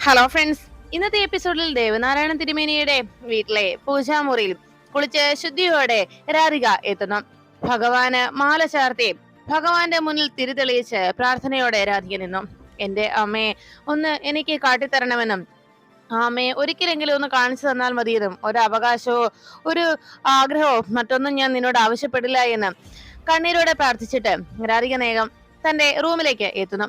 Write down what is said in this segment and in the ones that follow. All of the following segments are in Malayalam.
ഹലോ ഫ്രണ്ട്സ്, ഇന്നത്തെ എപ്പിസോഡിൽ ദേവനാരായണ തിരുമേനിയുടെ വീട്ടിലെ പൂജാമുറിയിൽ കുളിച്ച് ശുദ്ധിയോടെ രാധിക എത്തുന്നു. ഭഗവാന് മാല ചാർത്തി ഭഗവാന്റെ മുന്നിൽ തിരിതെളിയിച്ച് പ്രാർത്ഥനയോടെ രാധിക നിന്നു. എന്റെ അമ്മയെ ഒന്ന് എനിക്ക് കാട്ടിത്തരണമെന്നും ആ അമ്മയെ ഒരിക്കലെങ്കിലും ഒന്ന് കാണിച്ചു തന്നാൽ മതിയെന്നും ഒരു അവകാശമോ ഒരു ആഗ്രഹമോ മറ്റൊന്നും ഞാൻ നിന്നോട് ആവശ്യപ്പെടില്ല എന്ന് കണ്ണീരോടെ പ്രാർത്ഥിച്ചിട്ട് രാധിക നേകം തന്റെ റൂമിലേക്ക് എത്തുന്നു.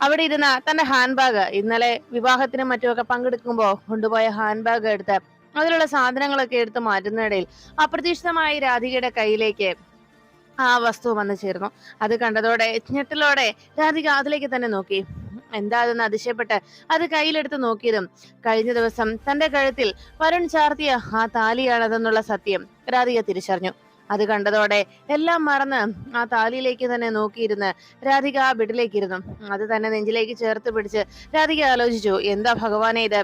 അവിടെ ഇരുന്ന തന്റെ ഹാൻഡ് ബാഗ്, ഇന്നലെ വിവാഹത്തിനും മറ്റുമൊക്കെ പങ്കെടുക്കുമ്പോൾ കൊണ്ടുപോയ ഹാൻഡ് ബാഗ് എടുത്ത് അതിലുള്ള സാധനങ്ങളൊക്കെ എടുത്ത് മാറ്റുന്നതിടയിൽ അപ്രതീക്ഷിതമായി രാധികയുടെ കയ്യിലേക്ക് ആ വസ്തു വന്നു ചേർന്നു. അത് കണ്ടതോടെ ഞെട്ടലോടെ രാധിക അതിലേക്ക് തന്നെ നോക്കി. എന്താ അതെന്ന് അതിശയപ്പെട്ട് അത് കയ്യിലെടുത്ത് നോക്കിയതും കഴിഞ്ഞ ദിവസം തന്റെ കഴുത്തിൽ വരുൺ ചാർത്തിയ ആ താലിയാണതെന്നുള്ള സത്യം രാധിക തിരിച്ചറിഞ്ഞു. അത് കണ്ടതോടെ എല്ലാം മറന്ന് ആ താലിയിലേക്ക് തന്നെ നോക്കിയിരുന്ന് രാധിക ആ ബെഡിലേക്ക് ഇരുന്നു. അത് തന്നെ നെഞ്ചിലേക്ക് ചേർത്ത് പിടിച്ച് രാധിക ആലോചിച്ചു, എന്താ ഭഗവാനെ ഇത്?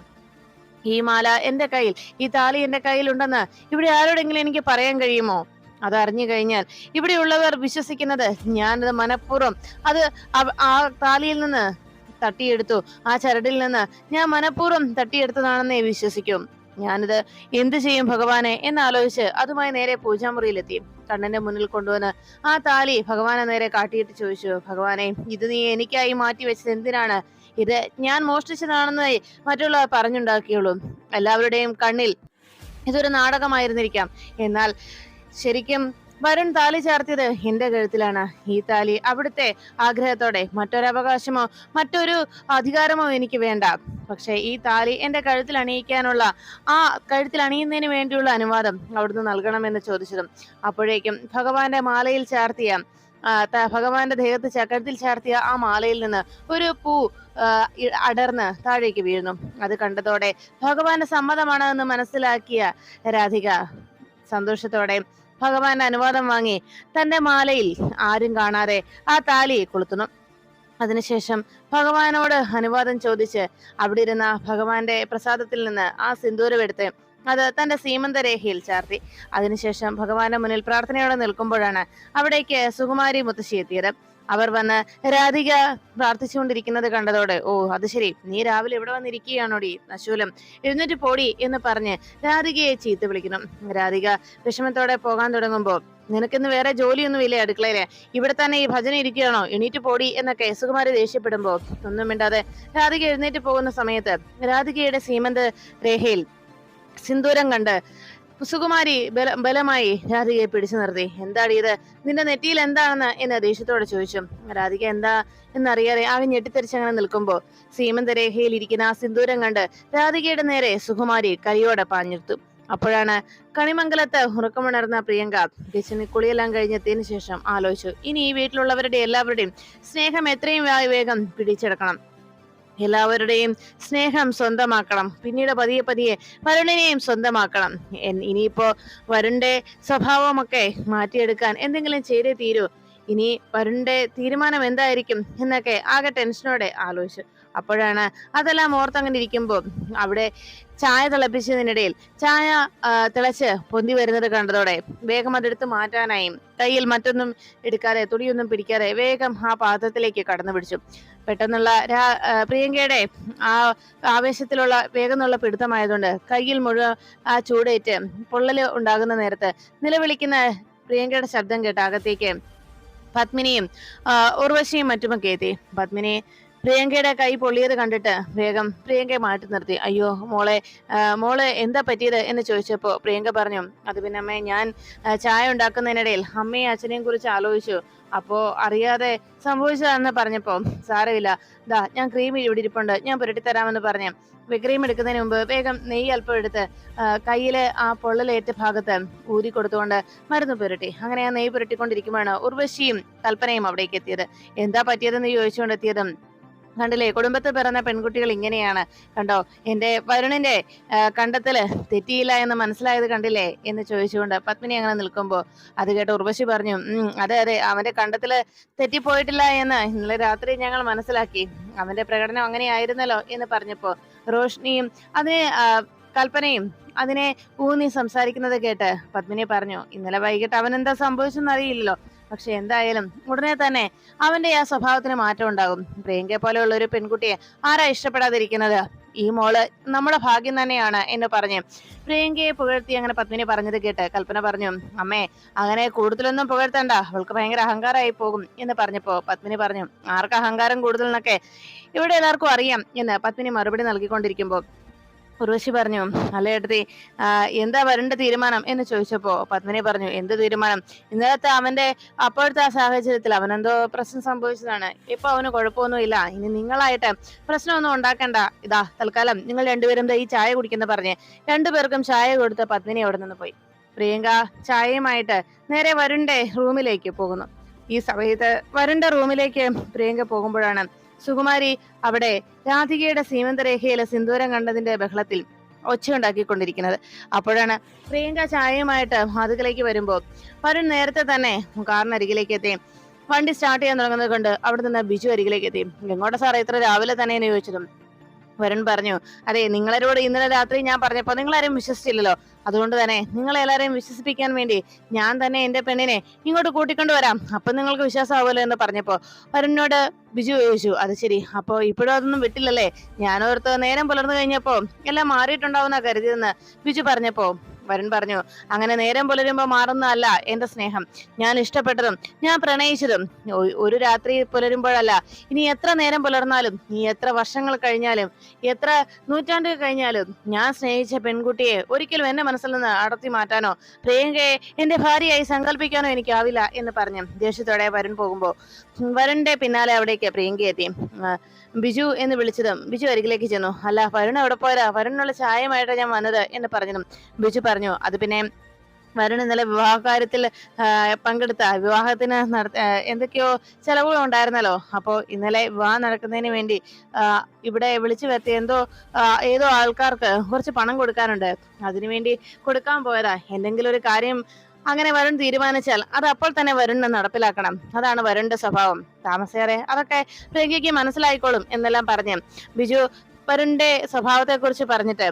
ഈ മാല എന്റെ കയ്യിൽ, ഈ താലി എന്റെ കയ്യിലുണ്ടെന്ന് ഇവിടെ ആരോടെങ്കിലും എനിക്ക് പറയാൻ കഴിയുമോ? അത് അറിഞ്ഞു കഴിഞ്ഞാൽ ഇവിടെയുള്ളവർ വിശ്വസിക്കുന്നത് ഞാനത് മനഃപൂർവ്വം അത് ആ താലിയിൽ നിന്ന് തട്ടിയെടുത്തു, ആ ചരടിൽ നിന്ന് ഞാൻ മനഃപൂർവ്വം തട്ടിയെടുത്തതാണെന്നേ വിശ്വസിക്കും. ഞാനിത് എന്ത് ചെയ്യും ഭഗവാനെ എന്നാലോചിച്ച് അതുമായി നേരെ പൂജാമുറിയിലെത്തി. കണ്ണന്റെ മുന്നിൽ കൊണ്ടുവന്ന് ആ താലി ഭഗവാനെ നേരെ കാട്ടിയിട്ട് ചോദിച്ചു, ഭഗവാനെ, ഇത് നീ എനിക്കായി മാറ്റി വെച്ചത് എന്തിനാണ്? ഇത് ഞാൻ മോഷ്ടിച്ചതാണെന്ന് മറ്റുള്ളവർ പറഞ്ഞുണ്ടാക്കിയുള്ളൂ. എല്ലാവരുടെയും കണ്ണിൽ ഇതൊരു നാടകമായിരുന്നിരിക്കാം. എന്നാൽ ശരിക്കും വരുൺ താലി ചാർത്തിയത് എന്റെ കഴുത്തിലാണ്. ഈ താലി അവിടുത്തെ ആഗ്രഹത്തോടെ, മറ്റൊരവകാശമോ മറ്റൊരു അധികാരമോ എനിക്ക് വേണ്ട. പക്ഷെ ഈ താലി എന്റെ കഴുത്തിൽ അണിയിക്കാനുള്ള, ആ കഴുത്തിൽ അണിയുന്നതിന് വേണ്ടിയുള്ള അനുവാദം അവിടുന്ന് നൽകണമെന്ന് ചോദിച്ചതും അപ്പോഴേക്കും ഭഗവാന്റെ മാലയിൽ ചാർത്തിയ ഭഗവാന്റെ ദേഹത്ത് കഴുത്തിൽ ചാർത്തിയ ആ മാലയിൽ നിന്ന് ഒരു പൂ അടർന്ന് താഴേക്ക് വീഴുന്നു. അത് കണ്ടതോടെ ഭഗവാന്റെ സമ്മതമാണ് എന്ന് മനസ്സിലാക്കിയ രാധിക സന്തോഷത്തോടെ ഭഗവാന്റെ അനുവാദം വാങ്ങി തന്റെ മാലയിൽ ആരും കാണാതെ ആ താലി കൊളുത്തുന്നു. അതിനുശേഷം ഭഗവാനോട് അനുവാദം ചോദിച്ച് അവിടെ ഇരുന്ന ഭഗവാന്റെ പ്രസാദത്തിൽ നിന്ന് ആ സിന്ദൂരം എടുത്ത് അത് തന്റെ സീമന്തരേഖയിൽ ചാർത്തി. അതിനുശേഷം ഭഗവാന്റെ മുന്നിൽ പ്രാർത്ഥനയോടെ നിൽക്കുമ്പോഴാണ് അവിടേക്ക് സുകുമാരി മുത്തശ്ശി എത്തിയത്. അവർ വന്ന് രാധിക പ്രാർത്ഥിച്ചുകൊണ്ടിരിക്കുന്നത് കണ്ടതോടെ, ഓ അത് ശരി, നീ രാവിലെ ഇവിടെ വന്നിരിക്കുകയാണോടി നശൂലം, എഴുന്നേറ്റ് പോടി എന്ന് പറഞ്ഞ് രാധികയെ ചീത്ത വിളിക്കുന്നു. രാധിക വിഷമത്തോടെ പോകാൻ തുടങ്ങുമ്പോൾ, നിനക്കിന്ന് വേറെ ജോലിയൊന്നുമില്ലേ അടുക്കളയില്? ഇവിടെ തന്നെ ഈ ഭജന ഇരിക്കുകയാണോ? എണീറ്റ് പോടി എന്നൊക്കെ സുകുമാരി ദേഷ്യപ്പെടുമ്പോ ഒന്നും മിണ്ടാതെ രാധിക എഴുന്നേറ്റ് പോകുന്ന സമയത്ത് രാധികയുടെ സീമന്ത രേഖയിൽ സിന്ദൂരം കണ്ട് സുകുമാരി ബലമായി രാധികയെ പിടിച്ചു നിർത്തി. എന്താടി ഇത്? നിന്റെ നെറ്റിയിൽ എന്താണെന്ന് എന്ന് ദേഷ്യത്തോടെ ചോദിച്ചു. രാധിക എന്താ എന്നറിയാതെ ആകെ ഞെട്ടിത്തെറിച്ചങ്ങനെ നിൽക്കുമ്പോ സീമന്തരേഖയിൽ ഇരിക്കുന്ന ആ സിന്ദൂരം കണ്ട് രാധികയുടെ നേരെ സുകുമാരി കൈയോടെ പാഞ്ഞെടുത്തു. അപ്പോഴാണ് കണിമംഗലത്ത് ഉറക്കമുണർന്ന പ്രിയങ്ക കിച്ചണിൽ കുളിയെല്ലാം കഴിഞ്ഞെത്തിയതിനു ശേഷം ആലോചിച്ചു, ഇനി ഈ വീട്ടിലുള്ളവരുടെ എല്ലാവരുടെയും സ്നേഹം എത്രയും വേഗം പിടിച്ചെടുക്കണം, എല്ലാവരുടെയും സ്നേഹം സ്വന്തമാക്കണം, പിന്നീട് പതിയെ പതിയെ വരുണിനെയും സ്വന്തമാക്കണം. ഇനിയിപ്പോ വരുണിന്റെ സ്വഭാവമൊക്കെ മാറ്റിയെടുക്കാൻ എന്തെങ്കിലും ചെയ്തേ തീരൂ. ഇനി വരുണിന്റെ തീരുമാനം എന്തായിരിക്കും എന്നൊക്കെ ആകെ ടെൻഷനോടെ ആലോചിച്ചു. അപ്പോഴാണ് അതെല്ലാം ഓർത്തങ്ങനെ ഇരിക്കുമ്പോൾ അവിടെ ചായ തിളപ്പിച്ചതിനിടയിൽ ചായ തിളച്ച് പൊന്തി വരുന്നത് കണ്ടതോടെ വേഗം അതെടുത്ത് മാറ്റാനായി കയ്യിൽ മറ്റൊന്നും എടുക്കാതെ, തുണിയൊന്നും പിടിക്കാതെ വേഗം ആ പാത്രത്തിലേക്ക് കടന്നു പിടിച്ചു. പെട്ടെന്നുള്ള പ്രിയങ്കയുടെ ആ ആവേശത്തിലുള്ള വേഗമുള്ള പിടുത്തമായതുകൊണ്ട് കയ്യിൽ മുഴുവൻ ആ ചൂടേറ്റ് പൊള്ളല് ഉണ്ടാകുന്ന നേരത്ത് നിലവിളിക്കുന്ന പ്രിയങ്കയുടെ ശബ്ദം കേട്ട് അകത്തേക്ക് പത്മിനിയും ഉർവശിയും മറ്റുമൊക്കെ എത്തി. പത്മിനി പ്രിയങ്കയുടെ കൈ പൊള്ളിയത് കണ്ടിട്ട് വേഗം പ്രിയങ്കയെ മാറ്റി നിർത്തി. അയ്യോ മോള് എന്താ പറ്റിയത് എന്ന് ചോദിച്ചപ്പോ പ്രിയങ്ക പറഞ്ഞു, അത് പിന്നെ അമ്മേ, ഞാൻ ചായ ഉണ്ടാക്കുന്നതിനിടയിൽ അമ്മയും അച്ഛനെയും കുറിച്ച് ആലോചിച്ചു, അപ്പോ അറിയാതെ സംഭവിച്ചതാണെന്ന് പറഞ്ഞപ്പോ സാരമില്ല, ദാ ഞാൻ ക്രീം ഇവിടെ ഇരിപ്പുണ്ട്, ഞാൻ പുരട്ടിത്തരാമെന്ന് പറഞ്ഞു ക്രീം എടുക്കുന്നതിന് മുമ്പ് വേഗം നെയ്യ് അല്പം എടുത്ത് കയ്യില് ആ പൊള്ളലേറ്റ ഭാഗത്ത് ഊരി കൊടുത്തുകൊണ്ട് മരുന്ന് പുരട്ടി. അങ്ങനെ ആ നെയ്യ് പുരട്ടിക്കൊണ്ടിരിക്കുമ്പോഴാണ് ഉർവശിയും കൽപ്പനയും അവിടേക്ക് എത്തിയത്. എന്താ പറ്റിയതെന്ന് ചോദിച്ചുകൊണ്ടെത്തിയതും, കണ്ടില്ലേ, കുടുംബത്തിൽ പിറന്ന പെൺകുട്ടികൾ ഇങ്ങനെയാണ്, കണ്ടോ, എന്റെ വരുണിന്റെ കണ്ടെത്തല് തെറ്റിയില്ല എന്ന് മനസ്സിലായത് കണ്ടില്ലേ എന്ന് ചോദിച്ചുകൊണ്ട് പത്മിനി അങ്ങനെ നിൽക്കുമ്പോ അത് കേട്ട് ഉർവശി പറഞ്ഞു, അതെ അതെ, അവന്റെ കണ്ടെത്തല് തെറ്റിപ്പോയിട്ടില്ല എന്ന് ഇന്നലെ രാത്രി ഞങ്ങൾ മനസ്സിലാക്കി, അവന്റെ പ്രകടനം അങ്ങനെയായിരുന്നല്ലോ എന്ന് പറഞ്ഞപ്പോ റോഷ്നിയും അതിനെ കൽപ്പനയും അതിനെ ഊന്നി സംസാരിക്കുന്നത് കേട്ട് പത്മിനി പറഞ്ഞു, ഇന്നലെ വൈകിട്ട് അവൻ എന്താ സംഭവിച്ചെന്ന് അറിയില്ലല്ലോ, പക്ഷെ എന്തായാലും ഉടനെ തന്നെ അവന്റെ ആ സ്വഭാവത്തിന് മാറ്റം ഉണ്ടാകും. പ്രിയങ്കയെ പോലെയുള്ള ഒരു പെൺകുട്ടിയെ ആരാ ഇഷ്ടപ്പെടാതിരിക്കുന്നത്? ഈ മോള് നമ്മുടെ ഭാഗ്യം തന്നെയാണ് എന്ന് പറഞ്ഞ് പ്രിയങ്കയെ പുകഴ്ത്തി അങ്ങനെ പത്മിനി പറഞ്ഞത് കേട്ട് കൽപ്പന പറഞ്ഞു, അമ്മേ അങ്ങനെ കൂടുതലൊന്നും പുകഴ്ത്തണ്ട, അവൾക്ക് ഭയങ്കര അഹങ്കാരമായി പോകും എന്ന് പറഞ്ഞപ്പോ പത്മിനി പറഞ്ഞു, ആർക്ക് അഹങ്കാരം കൂടുതൽ എന്നൊക്കെ ഇവിടെ എല്ലാവർക്കും അറിയാം എന്ന് പത്മിനി മറുപടി നൽകിക്കൊണ്ടിരിക്കുമ്പോ ഉർവശി പറഞ്ഞു, അല്ല ഏട്ടത്തി, എന്താ വരേണ്ട തീരുമാനം എന്ന് ചോദിച്ചപ്പോ പത്മിനി പറഞ്ഞു, എന്ത് തീരുമാനം, ഇന്നലത്തെ അവന്റെ അപ്പോഴത്തെ ആ സാഹചര്യത്തിൽ അവനെന്തോ പ്രശ്നം സംഭവിച്ചതാണ്, ഇപ്പൊ അവന് കുഴപ്പമൊന്നുമില്ല, ഇനി നിങ്ങളായിട്ട് പ്രശ്നമൊന്നും ഉണ്ടാക്കണ്ട, ഇതാ തൽക്കാലം നിങ്ങൾ രണ്ടുപേരും ഈ ചായ കുടിക്കുന്ന പറഞ്ഞ് രണ്ടുപേർക്കും ചായ കൊടുത്ത് പത്മിനി അവിടെ നിന്ന് പോയി. പ്രിയങ്ക ചായയുമായിട്ട് നേരെ വരുണിന്റെ റൂമിലേക്ക് പോകുന്നു. ഈ സമയത്ത് വരുണിന്റെ റൂമിലേക്ക് പ്രിയങ്ക പോകുമ്പോഴാണ് സുകുമാരി അവിടെ രാധികയുടെ സീമന്തരേഖയിലെ സിന്ദൂരം കണ്ടതിന്റെ ബഹളത്തിൽ ഒച്ചയുണ്ടാക്കിക്കൊണ്ടിരിക്കുന്നത്. അപ്പോഴാണ് പ്രിയങ്ക ചായയുമായിട്ട് വാതിക്കലേക്ക് വരുമ്പോ വരുൺ നേരത്തെ തന്നെ കാറിനരികിലേക്ക് എത്തി. വണ്ടി സ്റ്റാർട്ട് ചെയ്യാൻ തുടങ്ങുന്നത് കൊണ്ട് അവിടെ നിന്ന് ബിജു അരികിലേക്ക് എത്തി. എങ്ങോട്ടാ സാറേ ഇത്ര രാവിലെ തന്നെ എന്ന് ചോദിച്ചതും വരുൺ പറഞ്ഞു, അതെ, നിങ്ങളോട് ഇന്നലെ രാത്രി ഞാൻ പറഞ്ഞപ്പോ നിങ്ങളാരും വിശ്വസിച്ചില്ലല്ലോ, അതുകൊണ്ട് തന്നെ നിങ്ങളെല്ലാരെയും വിശ്വസിപ്പിക്കാൻ വേണ്ടി ഞാൻ തന്നെ എന്റെ പെണ്ണിനെ ഇങ്ങോട്ട് കൂട്ടിക്കൊണ്ടുവരാം, അപ്പൊ നിങ്ങൾക്ക് വിശ്വാസമാവുമല്ലോ എന്ന് പറഞ്ഞപ്പോ വരുണിനോട് ബിജു ചോദിച്ചു, അത് ശരി, അപ്പൊ ഇപ്പോഴും അതൊന്നും വിട്ടില്ലല്ലേ, ഞാനോർത്ത് നേരം പുലർന്നു കഴിഞ്ഞപ്പോ എല്ലാം മാറിയിട്ടുണ്ടാവുന്ന കരുതിയെന്ന് ബിജു പറഞ്ഞപ്പോ വരുൺ പറഞ്ഞു, അങ്ങനെ നേരം പുലരുമ്പോ മാറുന്നതല്ല എന്റെ സ്നേഹം, ഞാൻ ഇഷ്ടപ്പെട്ടതും ഞാൻ പ്രണയിച്ചതും ഒരു രാത്രി പുലരുമ്പോഴല്ല, ഇനി എത്ര നേരം പുലർന്നാലും, ഇനി എത്ര വർഷങ്ങൾ കഴിഞ്ഞാലും, എത്ര നൂറ്റാണ്ടുകൾ കഴിഞ്ഞാലും ഞാൻ സ്നേഹിച്ച പെൺകുട്ടിയെ ഒരിക്കലും എന്റെ മനസ്സിൽ നിന്ന് അടർത്തി മാറ്റാനോ പ്രിയങ്കയെ എന്റെ ഭാര്യയായി സങ്കല്പിക്കാനോ എനിക്കാവില്ല എന്ന് പറഞ്ഞു ദേഷ്യത്തോടെ വരുൺ പോകുമ്പോ വരുണിന്റെ പിന്നാലെ അവിടേക്ക് പ്രിയങ്ക എത്തി. ബിജു എന്ന് വിളിച്ചതും ബിജു അരികിലേക്ക് ചെന്നു. അല്ല, വരുൺ എവിടെ പോരാ, വരുണിനുള്ള ചായയുമായിട്ടാണ് ഞാൻ വന്നത് എന്ന് പറഞ്ഞതും ബിജു പറഞ്ഞു, അത് പിന്നെ വരുൺ ഇന്നലെ വിവാഹ കാര്യത്തിൽ പങ്കെടുത്ത വിവാഹത്തിന് എന്തൊക്കെയോ ചെലവുകൾ ഉണ്ടായിരുന്നല്ലോ, അപ്പോ ഇന്നലെ വിവാഹം നടക്കുന്നതിന് വേണ്ടി ഇവിടെ വിളിച്ചു വരുത്തി ഏതോ ആൾക്കാർക്ക് കുറച്ച് പണം കൊടുക്കാനുണ്ട്, അതിനുവേണ്ടി കൊടുക്കാൻ പോയതാ, എന്തെങ്കിലും ഒരു കാര്യം അങ്ങനെ വരുൺ തീരുമാനിച്ചാൽ അത് അപ്പോൾ തന്നെ വരുണിന് നടപ്പിലാക്കണം, അതാണ് വരുണിന്റെ സ്വഭാവം, താമസിയാതെ അതൊക്കെ പ്രിയങ്കയ്ക്ക് മനസ്സിലായിക്കോളും എന്നെല്ലാം പറഞ്ഞ് ബിജു വരുണിന്റെ സ്വഭാവത്തെ കുറിച്ച് പറഞ്ഞിട്ട്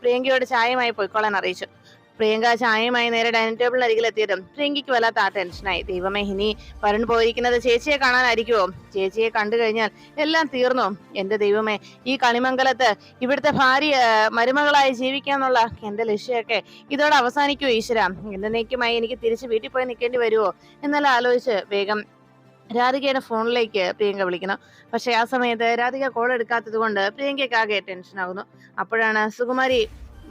പ്രിയങ്കയോട് ചായയുമായി പോയിക്കോളാൻ അറിയിച്ചു. പ്രിയങ്ക ചായയുമായി നേരെ ഡൈനിങ് ടേബിളിന് അരികിലെത്തിയതും പ്രിയങ്കയ്ക്ക് വല്ലാത്ത ടെൻഷനായി. ദൈവമേ, ഇനി വരുൺ പോയിരിക്കുന്നത് ചേച്ചിയെ കാണാനായിരിക്കുമോ, ചേച്ചിയെ കണ്ടു കഴിഞ്ഞാൽ എല്ലാം തീർന്നോ, എന്റെ ദൈവമേ, ഈ കളിമംഗലത്ത് ഇവിടുത്തെ ഭാര്യ മരുമകളായി ജീവിക്കാന്നുള്ള എന്റെ ലക്ഷ്യമൊക്കെ ഇതോടെ അവസാനിക്കുമോ ഈശ്വര, എന്നേക്കുമായി എനിക്ക് തിരിച്ച് വീട്ടിൽ പോയി നിൽക്കേണ്ടി വരുമോ എന്നെല്ലാം ആലോചിച്ച് വേഗം രാധികയുടെ ഫോണിലേക്ക് പ്രിയങ്ക വിളിക്കണം. പക്ഷെ ആ സമയത്ത് രാധിക കോൾ എടുക്കാത്തത് കൊണ്ട് പ്രിയങ്കയ്ക്ക് ആകെ ടെൻഷൻ ആകുന്നു. അപ്പോഴാണ് സുകുമാരി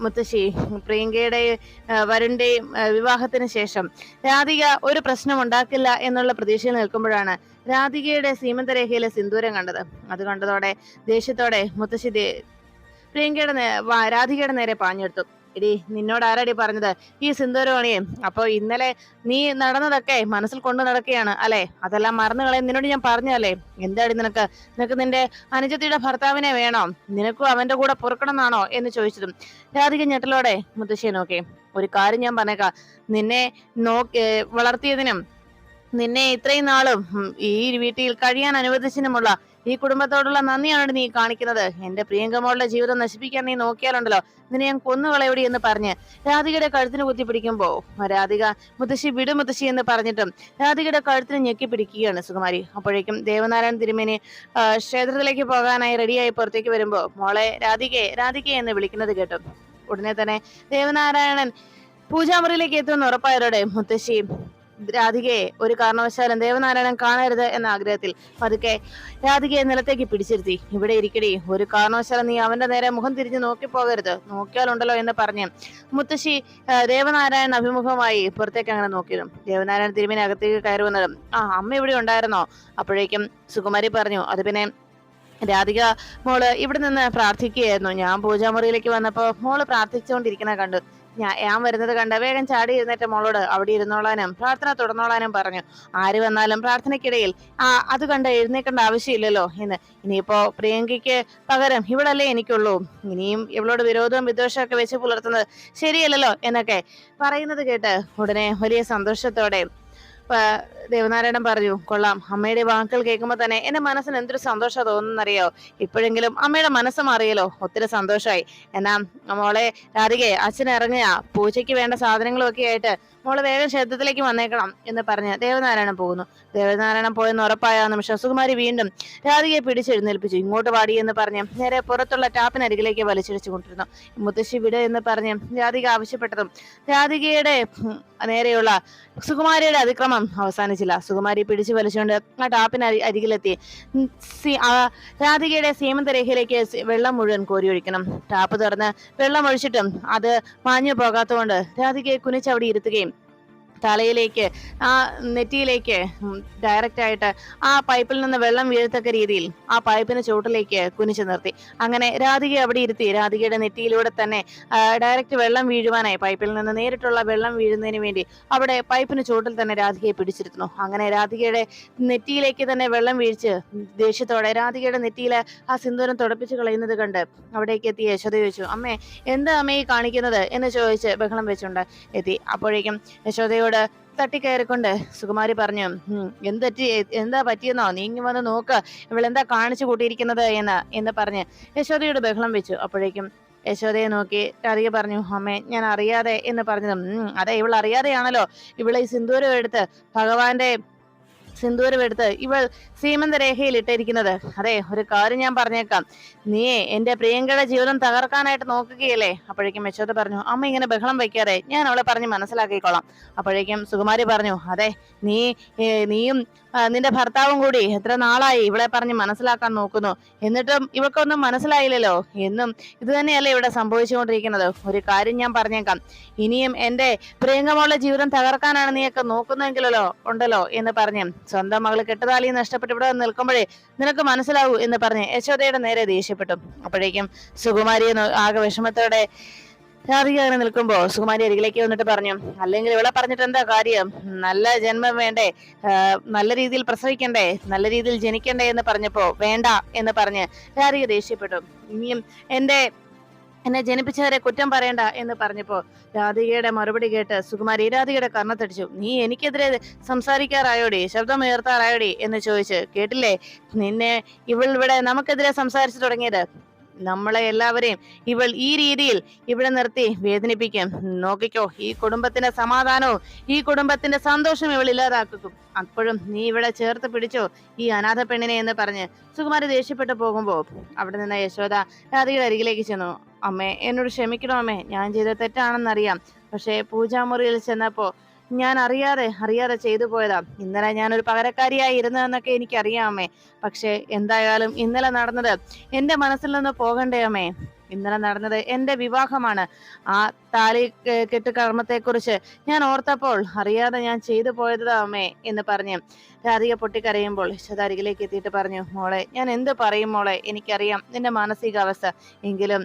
മുത്തശ്ശി പ്രിയങ്കയുടെ വരുണിന്റെയും വിവാഹത്തിന് ശേഷം രാധിക ഒരു പ്രശ്നം ഉണ്ടാക്കില്ല എന്നുള്ള പ്രതീക്ഷയിൽ നിൽക്കുമ്പോഴാണ് രാധികയുടെ സീമന്തരേഖയിലെ സിന്ദൂരം കണ്ടത്. അത് കണ്ടതോടെ ദേഷ്യത്തോടെ മുത്തശ്ശി രാധികയുടെ നേരെ പാഞ്ഞെടുത്തു. എടി, നിന്നോട് ആരാടി പറഞ്ഞത് ഈ സിന്ദൂരമണിയെ, അപ്പൊ ഇന്നലെ നീ നടന്നതൊക്കെ മനസ്സിൽ കൊണ്ടു നടക്കുകയാണ് അല്ലെ, അതെല്ലാം മറന്നു കളയാൻ നിന്നോട് ഞാൻ പറഞ്ഞല്ലേ, എന്താടി നിനക്ക് നിന്റെ അനുജത്തിയുടെ ഭർത്താവിനെ വേണോ, നിനക്കും അവന്റെ കൂടെ പൊറുക്കണം എന്നാണോ എന്ന് ചോദിച്ചതും രാധിക ഞെട്ടലോടെ മുത്തശ്ശിയെ നോക്കി. ഒരു കാര്യം ഞാൻ പറഞ്ഞേക്കാം, നിന്നെ വളർത്തിയതിനും നിന്നെ ഇത്രയും നാളും ഈ വീട്ടിൽ കഴിയാൻ അനുവദിച്ചതിനുമുള്ള ഈ കുടുംബത്തോടുള്ള നന്ദിയാണ് നീ കാണിക്കുന്നത്. എന്റെ പ്രിയങ്കമോളുടെ ജീവിതം നശിപ്പിക്കാൻ നീ നോക്കിയാലുണ്ടല്ലോ, നിന്നെ ഞാൻ കൊന്നുകളയടി എന്ന് പറഞ്ഞ് രാധികയുടെ കഴുത്തിന് കുത്തിപ്പിടിക്കുമ്പോ രാധിക മുത്തശ്ശി വിടു മുത്തശ്ശി എന്ന് പറഞ്ഞിട്ടും രാധികയുടെ കഴുത്തിന് ഞെക്കി പിടിക്കുകയാണ് സുകുമാരി. അപ്പോഴേക്കും ദേവനാരായണൻ തിരുമേനി ക്ഷേത്രത്തിലേക്ക് പോകാനായി റെഡിയായി പുറത്തേക്ക് വരുമ്പോ മോളെ രാധികയെ എന്ന് വിളിക്കുന്നത് കേട്ടു. ഉടനെ തന്നെ ദേവനാരായണൻ പൂജാമുറിയിലേക്ക് എത്തുമെന്ന് ഉറപ്പായവരോടെ മുത്തശ്ശി രാധികയെ ഒരു കാരണവശാലും ദേവനാരായണൻ കാണരുത് എന്ന ആഗ്രഹത്തിൽ പതുക്കെ രാധികയെ നിലത്തേക്ക് പിടിച്ചിരുത്തി. ഇവിടെ ഇരിക്കടി, ഒരു കാരണവശാലും നീ അവന്റെ നേരെ മുഖം തിരിഞ്ഞ് നോക്കിപ്പോകരുത്, നോക്കിയാലുണ്ടല്ലോ എന്ന് പറഞ്ഞ് മുത്തശ്ശി ദേവനാരായണൻ അഭിമുഖമായി പുറത്തേക്ക് അങ്ങനെ നോക്കിയിരുന്നു. ദേവനാരായണൻ തിരുമേനി അകത്തേക്ക് കയറി വന്നതും അമ്മ ഇവിടെ ഉണ്ടായിരുന്നോ? അപ്പോഴേക്കും സുകുമാരി പറഞ്ഞു, അത് പിന്നെ രാധിക മോള് ഇവിടെ നിന്ന് പ്രാർത്ഥിക്കുകയായിരുന്നു, ഞാൻ പൂജാമുറിയിലേക്ക് വന്നപ്പോ മോള് പ്രാർത്ഥിച്ചുകൊണ്ടിരിക്കുന്ന കണ്ടു, ഞാൻ വരുന്നത് കണ്ട വേഗം ചാടി ഇരുന്നിട്ട് മോളോട് അവിടെ ഇരുന്നോളാനും പ്രാർത്ഥന തുടർന്നോളാനും പറഞ്ഞു. ആര് വന്നാലും പ്രാർത്ഥനയ്ക്കിടയിൽ അത് കണ്ട് എഴുന്നേക്കേണ്ട ആവശ്യമില്ലല്ലോ എന്ന്. ഇനിയിപ്പോ പ്രിയങ്കയ്ക്ക് പകരം ഇവളല്ലേ എനിക്കുള്ളൂ, ഇനിയും ഇവളോട് വിരോധവും വിദ്വേഷവും ഒക്കെ വെച്ച് പുലർത്തുന്നത് ശരിയല്ലല്ലോ എന്നൊക്കെ പറയുന്നത് കേട്ട് ഉടനെ വലിയ സന്തോഷത്തോടെ ദേവനാരായണൻ പറഞ്ഞു, കൊള്ളാം, അമ്മയുടെ വാക്കുകൾ കേൾക്കുമ്പോൾ തന്നെ എന്റെ മനസ്സിന് എന്തൊരു സന്തോഷം തോന്നുന്നറിയോ. ഇപ്പോഴെങ്കിലും അമ്മയുടെ മനസ്സ് മാറിയല്ലോ, ഒത്തിരി സന്തോഷമായി. എന്നാ മോളെ രാധികയെ, അച്ഛൻ ഇറങ്ങിയ പൂജയ്ക്ക് വേണ്ട സാധനങ്ങളും ഒക്കെ ആയിട്ട് മോള് വേഗം ക്ഷേത്രത്തിലേക്ക് വന്നേക്കണം എന്ന് പറഞ്ഞ് ദേവനാരായണൻ പോകുന്നു. ദേവനാരായണൻ പോയെന്ന് ഉറപ്പായ നിമിഷം സുകുമാരി വീണ്ടും രാധികയെ പിടിച്ചെഴുന്നേൽപ്പിച്ചു. ഇങ്ങോട്ട് പാടി എന്ന് പറഞ്ഞ് നേരെ പുറത്തുള്ള ടാപ്പിനരികിലേക്ക് വലിച്ചിടിച്ചു കൊണ്ടിരുന്നു. മുത്തശ്ശി വിട് എന്ന് പറഞ്ഞ് രാധിക ആവശ്യപ്പെട്ടതും രാധികയുടെ നേരെയുള്ള സുകുമാരിയുടെ അതിക്രമം അവസാനിച്ചില്ല. സുകുമാരി പിടിച്ചു വലിച്ചുകൊണ്ട് ആ ടാപ്പിന് അരികിലെത്തി രാധികയുടെ സീമന്തരേഖയിലേക്ക് വെള്ളം മുഴുവൻ കോരിയൊഴിക്കണം. ടാപ്പ് തുറന്ന് വെള്ളം ഒഴിച്ചിട്ടും അത് മാഞ്ഞു പോകാത്തതുകൊണ്ട് രാധികയെ കുനിച്ചവിടെ ഇരുത്തുകയും തലയിലേക്ക് ആ നെറ്റിയിലേക്ക് ഡയറക്റ്റ് ആയിട്ട് ആ പൈപ്പിൽ നിന്ന് വെള്ളം വീഴത്തക്ക രീതിയിൽ ആ പൈപ്പിന് ചുവട്ടിലേക്ക് കുനിച്ചു നിർത്തി. അങ്ങനെ രാധികയെ അവിടെ ഇരുത്തി രാധികയുടെ നെറ്റിയിലൂടെ തന്നെ ഡയറക്റ്റ് വെള്ളം വീഴുവാനായി, പൈപ്പിൽ നിന്ന് നേരിട്ടുള്ള വെള്ളം വീഴുന്നതിന് വേണ്ടി അവിടെ പൈപ്പിന് ചുവട്ടിൽ തന്നെ രാധികയെ പിടിച്ചിരുന്നു. അങ്ങനെ രാധികയുടെ നെറ്റിയിലേക്ക് തന്നെ വെള്ളം വീഴ്ച് ദേഷ്യത്തോടെ രാധികയുടെ നെറ്റിയിലെ ആ സിന്ദൂരം തുടപ്പിച്ച് കളയുന്നത് കണ്ട് അവിടേക്ക് എത്തി യശോദ ചോദിച്ചു, അമ്മേ എന്താ അമ്മയെ കാണിക്കുന്നത് എന്ന് ചോദിച്ച് ബഹളം വെച്ചുകൊണ്ട് എത്തി. അപ്പോഴേക്കും യശോദയോട് തട്ടിക്കയറിക്കൊണ്ട് സുകുമാരി പറഞ്ഞു, എന്താ പറ്റിയെന്നോ, നീ ഇങ്ങ് വന്ന് നോക്ക്, ഇവളെന്താ കാണിച്ചു കൂട്ടിയിരിക്കുന്നത് എന്ന് പറഞ്ഞ് യശോദയോട് ബഹളം വെച്ചു. അപ്പോഴേക്കും യശോദയെ നോക്കി രാധിക പറഞ്ഞു, അമ്മേ ഞാൻ അറിയാതെ എന്ന് പറഞ്ഞതും, അതെ ഇവൾ അറിയാതെയാണല്ലോ ഇവളെ ഈ സിന്ദൂരം എടുത്ത് ഇവൾ സീമന്തരേഖയിൽ ഇട്ടിരിക്കുന്നത്. അതെ, ഒരു കാര്യം ഞാൻ പറഞ്ഞേക്കാം, നീ എന്റെ പ്രിയങ്കയുടെ ജീവിതം തകർക്കാനായിട്ട് നോക്കുകയല്ലേ. അപ്പോഴേക്കും യശോദ പറഞ്ഞു, അമ്മ ഇങ്ങനെ ബഹളം വയ്ക്കാതെ, ഞാൻ അവളെ പറഞ്ഞ് മനസ്സിലാക്കിക്കോളാം. അപ്പോഴേക്കും സുകുമാരി പറഞ്ഞു, അതെ നീയും നിന്റെ ഭർത്താവും കൂടി എത്ര നാളായി ഇവളെ പറഞ്ഞ് മനസ്സിലാക്കാൻ നോക്കുന്നു, എന്നിട്ടും ഇവക്കൊന്നും മനസ്സിലായില്ലല്ലോ. എന്നും ഇത് തന്നെയല്ലേ ഇവിടെ സംഭവിച്ചുകൊണ്ടിരിക്കുന്നത്. ഒരു കാര്യം ഞാൻ പറഞ്ഞേക്കാം, ഇനിയും എന്റെ പ്രിയങ്കമോളുടെ ജീവിതം തകർക്കാനാണ് നീയൊക്കെ നോക്കുന്നെങ്കിലോ ഉണ്ടല്ലോ എന്ന് പറഞ്ഞ് സ്വന്തം മകള് കെട്ടുതാലി നഷ്ടപ്പെട്ട് ഇവിടെ നിൽക്കുമ്പോഴേ നിനക്ക് മനസ്സിലാവൂ എന്ന് പറഞ്ഞ് യശോദയുടെ നേരെ ദേഷ്യപ്പെട്ടു. അപ്പോഴേക്കും സുകുമാരിയെ ആകെ വിഷമത്തോടെ രാധിക അങ്ങനെ നിൽക്കുമ്പോ സുകുമാരി അരികിലേക്ക് വന്നിട്ട് പറഞ്ഞു, അല്ലെങ്കിൽ ഇവിടെ പറഞ്ഞിട്ട് എന്താ കാര്യം, നല്ല ജന്മം വേണ്ടേ, നല്ല രീതിയിൽ പ്രസവിക്കണ്ടേ, നല്ല രീതിയിൽ ജനിക്കണ്ടേ എന്ന് പറഞ്ഞപ്പോ വേണ്ട എന്ന് പറഞ്ഞ് രാധിക ദേഷ്യപ്പെട്ടു. ഇനിയും എന്നെ ജനിപ്പിച്ചവരെ കുറ്റം പറയണ്ട എന്ന് പറഞ്ഞപ്പോ രാധികയുടെ മറുപടി കേട്ട് സുകുമാരി രാധികയുടെ കർണത്തടിച്ചു. നീ എനിക്കെതിരെ സംസാരിക്കാറായോടി, ശബ്ദം ഉയർത്താറായോടി എന്ന് ചോദിച്ച്, കേട്ടില്ലേ നിന്നെ ഇവൾ ഇവിടെ നമുക്കെതിരെ സംസാരിച്ചു തുടങ്ങിയത്, നമ്മളെ എല്ലാവരെയും ഇവൾ ഈ രീതിയിൽ ഇവിടെ നിർത്തി വേദനിപ്പിക്കും. നോക്കിക്കോ, ഈ കുടുംബത്തിന്റെ സമാധാനവും ഈ കുടുംബത്തിന്റെ സന്തോഷവും ഇവൾ ഇല്ലാതാക്കും. അപ്പോഴും നീ ഇവിടെ ചേർത്ത് പിടിച്ചോ ഈ അനാഥ പെണ്ണിനെ എന്ന് പറഞ്ഞ് സുകുമാരി ദേഷ്യപ്പെട്ടു പോകുമ്പോ അവിടെ നിന്ന് യശോദ രാധികയുടെ അരികിലേക്ക് ചെന്നു. അമ്മേ എന്നോട് ക്ഷമിക്കണോ അമ്മേ, ഞാൻ ചെയ്ത തെറ്റാണെന്നറിയാം, പക്ഷേ പൂജാമുറിയിൽ ചെന്നപ്പോ ഞാൻ അറിയാതെ ചെയ്തു പോയതാ. ഇന്നലെ ഞാനൊരു പകരക്കാരിയായി ഇരുന്നതെന്നൊക്കെ എനിക്കറിയാം അമ്മേ. പക്ഷെ എന്തായാലും ഇന്നലെ നടന്നത് എന്റെ മനസ്സിൽ നിന്ന് പോകണ്ടേ അമ്മേ. ഇന്നലെ നടന്നത് എന്റെ വിവാഹമാണ്. ആ താലി കെട്ട് കർമ്മത്തെക്കുറിച്ച് ഞാൻ ഓർത്തപ്പോൾ അറിയാതെ ഞാൻ ചെയ്തു പോയതാ അമ്മേ എന്ന് പറഞ്ഞ് രാധിക പൊട്ടിക്കരയുമ്പോൾ യശോദ അരികിലേക്ക് എത്തിയിട്ട് പറഞ്ഞു, മോളെ ഞാൻ എന്ത് പറയും മോളെ, എനിക്കറിയാം നിന്റെ മാനസികാവസ്ഥ, എങ്കിലും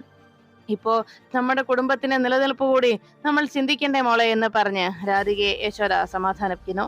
ഇപ്പോ നമ്മുടെ കുടുംബത്തിന്റെ നിലനിൽപ്പ് കൂടി നമ്മൾ ചിന്തിക്കണ്ടേ മോളെ എന്ന് പറഞ്ഞ് രാധികയെ യശോദ സമാധാനിപ്പിക്കുന്നു.